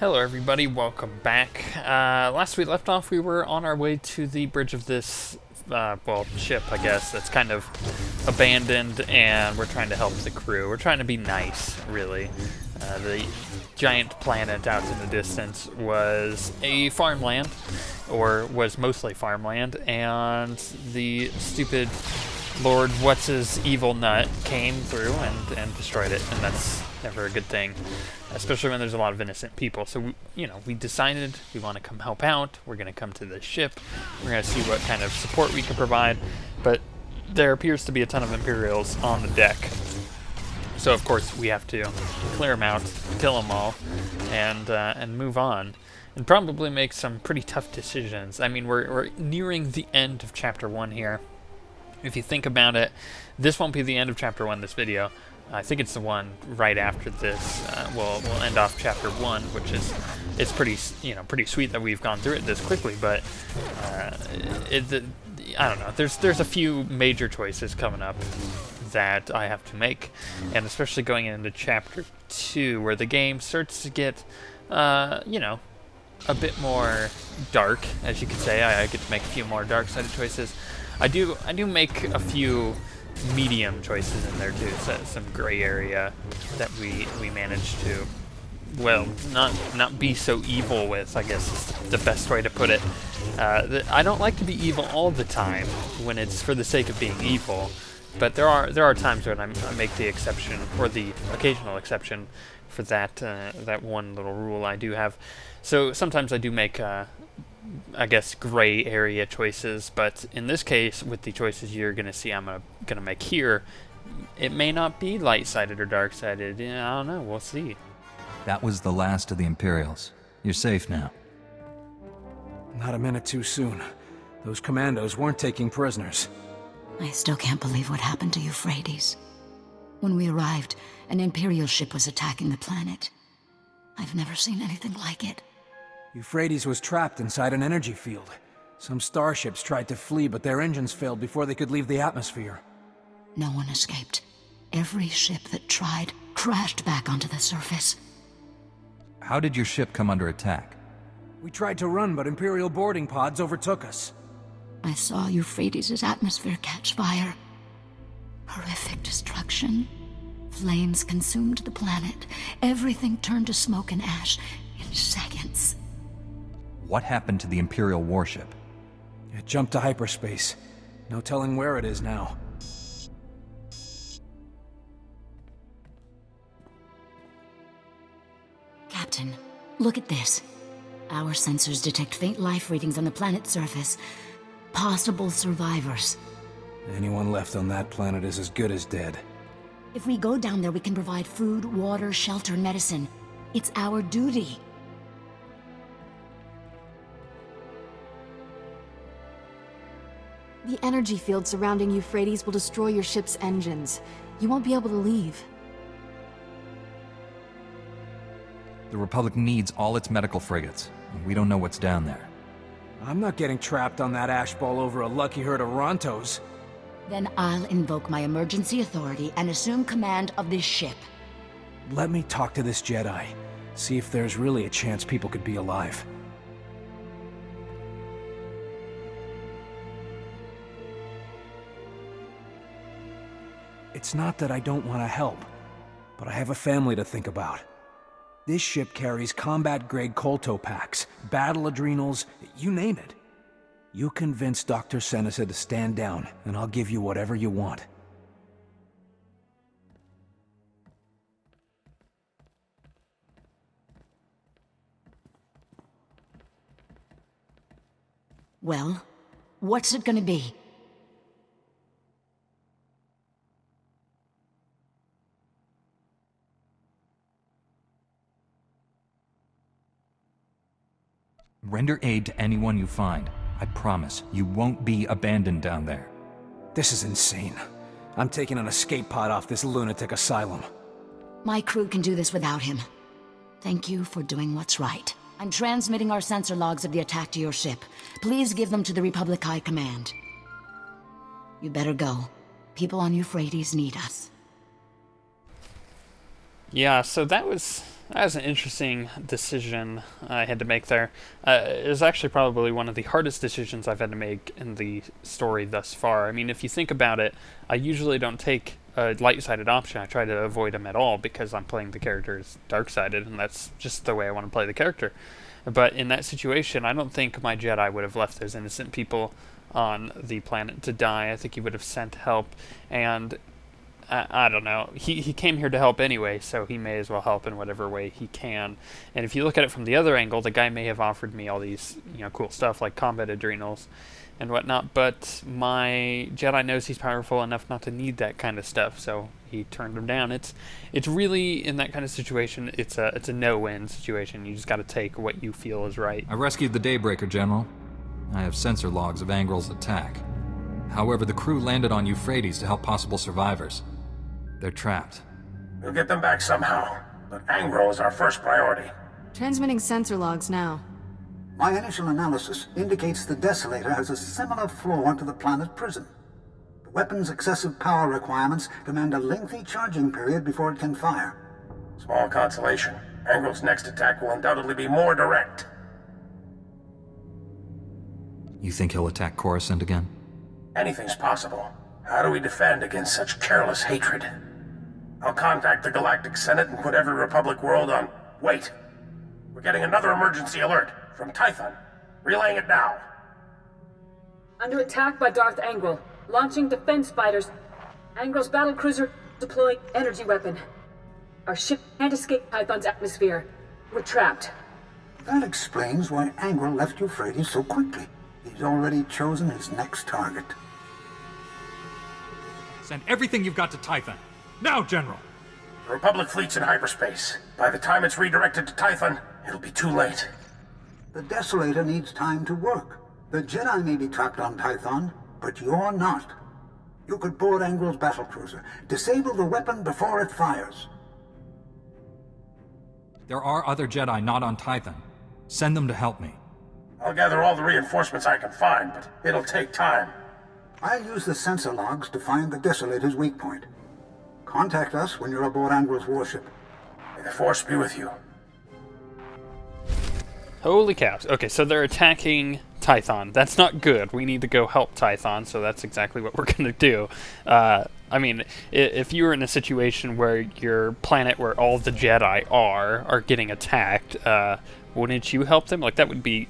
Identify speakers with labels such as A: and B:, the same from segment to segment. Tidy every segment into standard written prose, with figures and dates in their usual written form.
A: Hello everybody, welcome back. Last we left off, we were on our way to the bridge of this, well, ship, I guess, that's kind of abandoned, and we're trying to help the crew. We're trying to be nice, really. The giant planet out in the distance was a farmland, or was mostly farmland, and the stupid Lord What's-His evil nut came through and destroyed it, and that's never a good thing, especially when there's a lot of innocent people. So, we decided we want to come help out. We're going to come to the ship. We're going to see what kind of support we can provide, but there appears to be a ton of Imperials on the deck. So, of course, we have to clear them out, kill them all, and move on. And probably make some pretty tough decisions. I mean, we're nearing the end of Chapter 1 here. If you think about it, this won't be the end of Chapter 1, this video. I think it's the one right after this. We'll end off Chapter 1, which is, it's pretty sweet that we've gone through it this quickly, but I don't know. There's a few major choices coming up that I have to make, and especially going into Chapter 2, where the game starts to get, a bit more dark, as you could say. I get to make a few more dark-sided choices. I do make a few medium choices in there too, so some gray area that we managed to, well, not be so evil with, I guess is the best way to put it. I don't like to be evil all the time when it's for the sake of being evil, but there are times when I make the exception, or the occasional exception, for that one little rule I do have. So sometimes I do make I guess gray area choices, but in this case, with the choices you're gonna see I'm gonna make here, it may not be light-sided or dark-sided. I don't know, we'll see.
B: That was the last of the Imperials. You're safe now.
C: Not a minute too soon. Those commandos weren't taking prisoners.
D: I still can't believe what happened to Euphrates. When we arrived, an Imperial ship was attacking the planet. I've never seen anything like it.
C: Euphrates was trapped inside an energy field. Some starships tried to flee, but their engines failed before they could leave the atmosphere.
D: No one escaped. Every ship that tried crashed back onto the surface.
B: How did your ship come under attack?
C: We tried to run, but Imperial boarding pods overtook us.
D: I saw Euphrates' atmosphere catch fire. Horrific destruction. Flames consumed the planet. Everything turned to smoke and ash in seconds.
B: What happened to the Imperial warship?
C: It jumped to hyperspace. No telling where it is now.
D: Captain, look at this. Our sensors detect faint life readings on the planet's surface. Possible survivors.
C: Anyone left on that planet is as good as dead.
D: If we go down there, we can provide food, water, shelter, and medicine. It's our duty.
E: The energy field surrounding Euphrates will destroy your ship's engines. You won't be able to leave.
B: The Republic needs all its medical frigates, and we don't know what's down there.
C: I'm not getting trapped on that ash ball over a lucky herd of Rontos.
D: Then I'll invoke my emergency authority and assume command of this ship.
C: Let me talk to this Jedi. See if there's really a chance people could be alive. It's not that I don't want to help, but I have a family to think about. This ship carries combat-grade Kolto packs, battle adrenals, you name it. You convince Dr. Seneca to stand down, and I'll give you whatever you want.
D: Well, what's it gonna be?
B: Render aid to anyone you find. I promise, you won't be abandoned down there.
C: This is insane. I'm taking an escape pod off this lunatic asylum.
D: My crew can do this without him. Thank you for doing what's right. I'm transmitting our sensor logs of the attack to your ship. Please give them to the Republic High Command. You better go. People on Euphrates need us.
A: Yeah, so that was That was an interesting decision I had to make there. It was actually probably one of the hardest decisions I've had to make in the story thus far. I mean, if you think about it, I usually don't take a light-sided option. I try to avoid them at all because I'm playing the character as dark-sided, and that's just the way I want to play the character. But in that situation, I don't think my Jedi would have left those innocent people on the planet to die. I think he would have sent help, and I don't know. He came here to help anyway, so he may as well help in whatever way he can. And if you look at it from the other angle, the guy may have offered me all these, cool stuff like combat adrenals and whatnot, but my Jedi knows he's powerful enough not to need that kind of stuff, so he turned him down. It's really, in that kind of situation, it's a no-win situation. You just got to take what you feel is right.
B: I rescued the Daybreaker, General. I have sensor logs of Angrel's attack. However, the crew landed on Euphrates to help possible survivors. They're trapped.
F: We'll get them back somehow, but Angrel is our first priority.
E: Transmitting sensor logs now.
G: My initial analysis indicates the Desolator has a similar flaw to the planet prison. The weapon's excessive power requirements demand a lengthy charging period before it can fire.
F: Small consolation. Angrel's next attack will undoubtedly be more direct.
B: You think he'll attack Coruscant again?
F: Anything's possible. How do we defend against such careless hatred? I'll contact the Galactic Senate and put every Republic world on... Wait! We're getting another emergency alert from Tython. Relaying it now.
H: Under attack by Darth Angrel. Launching defense fighters. Angrel's battlecruiser deploying energy weapon. Our ship can't escape Tython's atmosphere. We're trapped.
G: That explains why Angrel left Euphrates so quickly. He's already chosen his next target.
B: Send everything you've got to Tython. Now, General!
F: The Republic fleet's in hyperspace. By the time it's redirected to Tython, it'll be too late.
G: The Desolator needs time to work. The Jedi may be trapped on Tython, but you're not. You could board Angrel's battlecruiser, disable the weapon before it fires.
B: There are other Jedi not on Tython. Send them to help me.
F: I'll gather all the reinforcements I can find, but it'll take time.
G: I'll use the sensor logs to find the Desolator's weak point. Contact us when you're aboard Angrel's warship.
F: May the Force be with you.
A: Holy cows. Okay, so they're attacking Tython. That's not good. We need to go help Tython, so that's exactly what we're going to do. I mean, if you were in a situation where your planet where all the Jedi are getting attacked, wouldn't you help them? Like, that would be...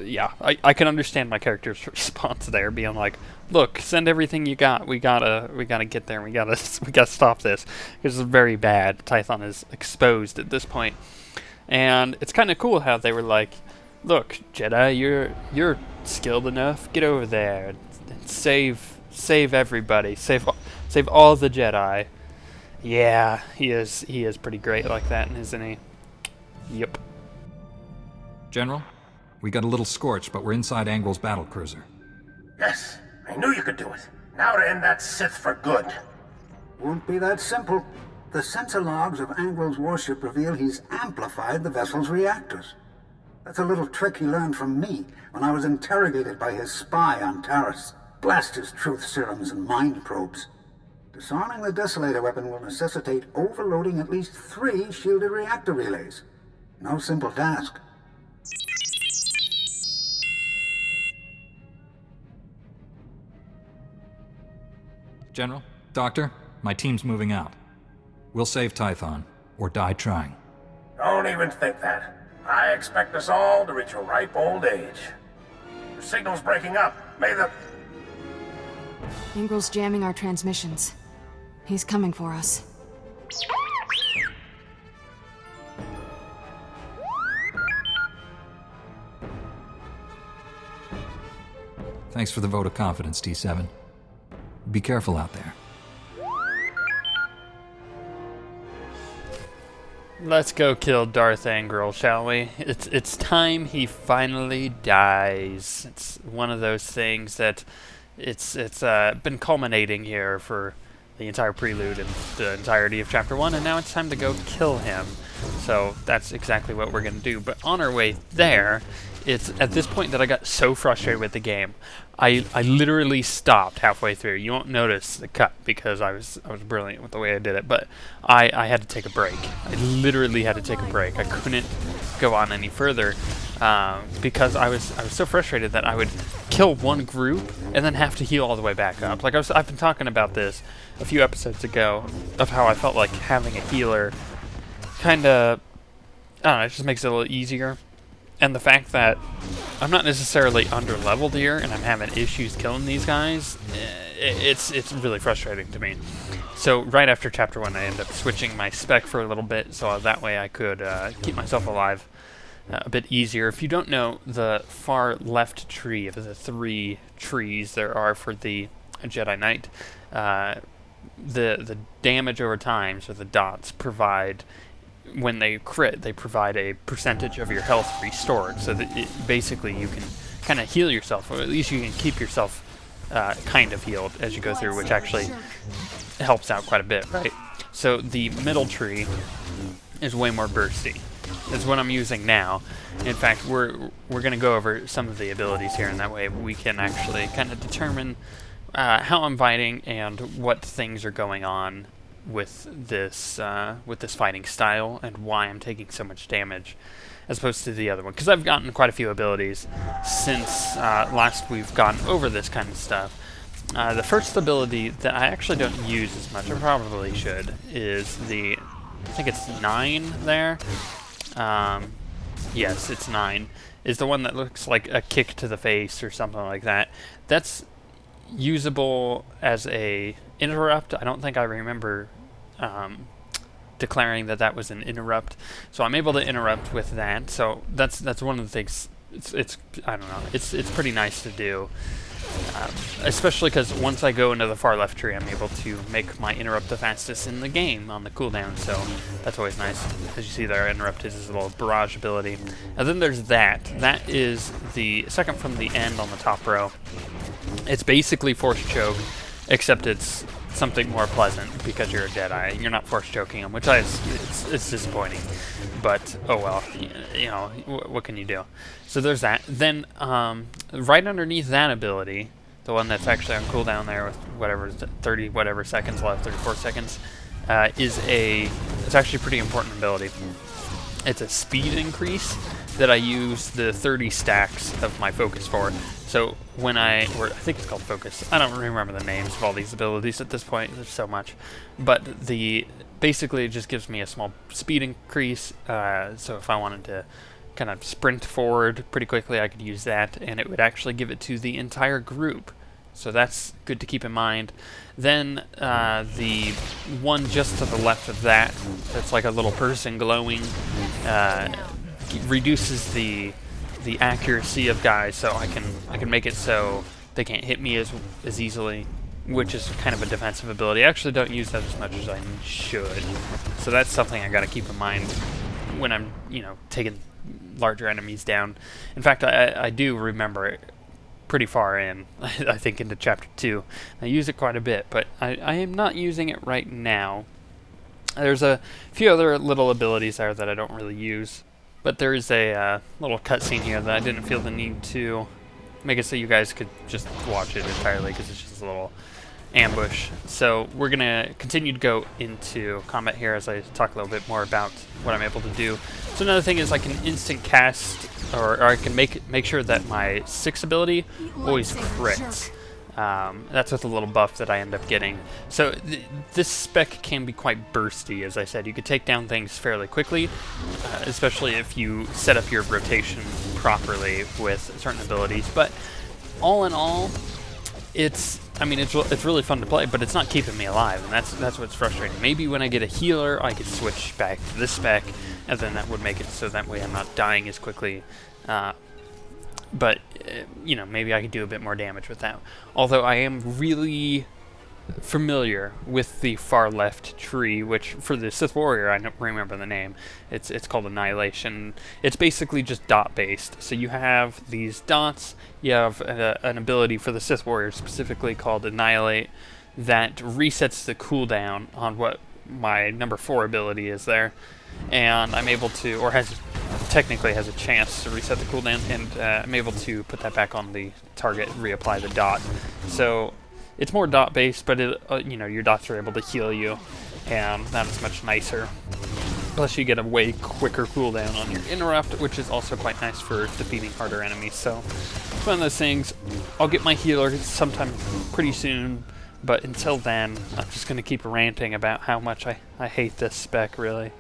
A: Yeah, I can understand my character's response there, being like, look, send everything you got. We gotta get there. We gotta stop this. This is very bad. Tython is exposed at this point. And it's kind of cool how they were like, look, Jedi, you're skilled enough. Get over there and save everybody. Save all the Jedi. Yeah, he is pretty great like that, isn't he? Yep.
B: General, we got a little scorched, but we're inside Angrel's battlecruiser.
F: Yes, I knew you could do it. Now to end that Sith for good.
G: Won't be that simple. The sensor logs of Angrel's warship reveal he's amplified the vessel's reactors. That's a little trick he learned from me when I was interrogated by his spy on Taris. Blast his truth serums and mind probes. Disarming the Desolator weapon will necessitate overloading at least 3 shielded reactor relays. No simple task.
B: General, Doctor, my team's moving out. We'll save Tython, or die trying.
F: Don't even think that. I expect us all to reach a ripe old age. Your signal's breaking up. May the...
E: Angrel's jamming our transmissions. He's coming for us.
B: Thanks for the vote of confidence, T7. Be careful out there.
A: Let's go kill Darth Angrel, shall we? It's time he finally dies. It's one of those things that it's been culminating here for the entire prelude and the entirety of Chapter 1, and now it's time to go kill him. So that's exactly what we're going to do. But on our way there, It's at this point that I got so frustrated with the game. I literally stopped halfway through. You won't notice the cut because I was brilliant with the way I did it, but I had to take a break. I literally had to take a break. I couldn't go on any further because I was so frustrated that I would kill one group and then have to heal all the way back up. Like I've been talking about this a few episodes ago of how I felt like having a healer kind of, I don't know, it just makes it a little easier. And the fact that I'm not necessarily under-leveled here and I'm having issues killing these guys, it's really frustrating to me. So right after Chapter 1, I ended up switching my spec for a little bit, so that way I could keep myself alive a bit easier. If you don't know, the far left tree of the 3 trees there are for the Jedi Knight, the damage over time, so the dots, provide... when they crit, they provide a percentage of your health restored, so that basically you can kind of heal yourself, or at least you can keep yourself kind of healed as you go through, which actually helps out quite a bit, right? So the middle tree is way more bursty. That's what I'm using now. In fact, we're going to go over some of the abilities here, and that way we can actually kind of determine how I'm fighting and what things are going on with this fighting style and why I'm taking so much damage as opposed to the other one, because I've gotten quite a few abilities since last we've gone over this kind of stuff. The first ability that I actually don't use as much, I probably should, is the, I think it's 9 there. Yes, it's 9. Is the one that looks like a kick to the face or something like that. That's usable as a interrupt. I don't think I remember declaring that was an interrupt, so I'm able to interrupt with that. So that's one of the things. It's I don't know. It's pretty nice to do, especially because once I go into the far left tree, I'm able to make my interrupt the fastest in the game on the cooldown. So that's always nice. As you see there, interrupt is a little barrage ability, and then there's that. That is the second from the end on the top row. It's basically force choke, except it's something more pleasant because you're a Jedi. You're not force choking them, which it's disappointing. But oh well, you know, what can you do? So there's that. Then right underneath that ability, the one that's actually on cooldown there with whatever 30 whatever seconds left, 34 seconds, it's actually a pretty important ability. It's a speed increase that I use the 30 stacks of my focus for. So when I think it's called focus. I don't remember the names of all these abilities at this point. There's so much. But basically it just gives me a small speed increase. So if I wanted to kind of sprint forward pretty quickly, I could use that, and it would actually give it to the entire group. So that's good to keep in mind. Then the one just to the left of that, that's like a little person glowing, reduces the accuracy of guys, so I can make it so they can't hit me as easily, which is kind of a defensive ability. I actually don't use that as much as I should, so that's something I got to keep in mind when I'm taking larger enemies down. In fact, I do remember it pretty far in, I think into Chapter 2. I use it quite a bit, but I am not using it right now. There's a few other little abilities there that I don't really use, but there is a little cutscene here that I didn't feel the need to make it so you guys could just watch it entirely, because it's just a little ambush. So we're going to continue to go into combat here as I talk a little bit more about what I'm able to do. So another thing is I can instant cast, or I can make sure that my 6 ability always crits. That's with a little buff that I end up getting. So this spec can be quite bursty, as I said. You could take down things fairly quickly, especially if you set up your rotation properly with certain abilities. But all in all, it's really fun to play, but it's not keeping me alive, and that's what's frustrating. Maybe when I get a healer, I could switch back to this spec, and then that would make it so that way I'm not dying as quickly. But maybe I could do a bit more damage with that. Although I am really familiar with the far left tree, which for the Sith Warrior, I don't remember the name. It's called Annihilation. It's basically just dot based. So you have these dots. You have an ability for the Sith Warrior specifically called Annihilate that resets the cooldown on what my number 4 ability is there, and I'm able to, or technically has a chance to reset the cooldown, and I'm able to put that back on the target, reapply the dot. So it's more dot based, but it, your dots are able to heal you, and that is much nicer. Plus you get a way quicker cooldown on your interrupt, which is also quite nice for defeating harder enemies. So it's one of those things. I'll get my healer sometime pretty soon, but until then, I'm just going to keep ranting about how much I hate this spec, really.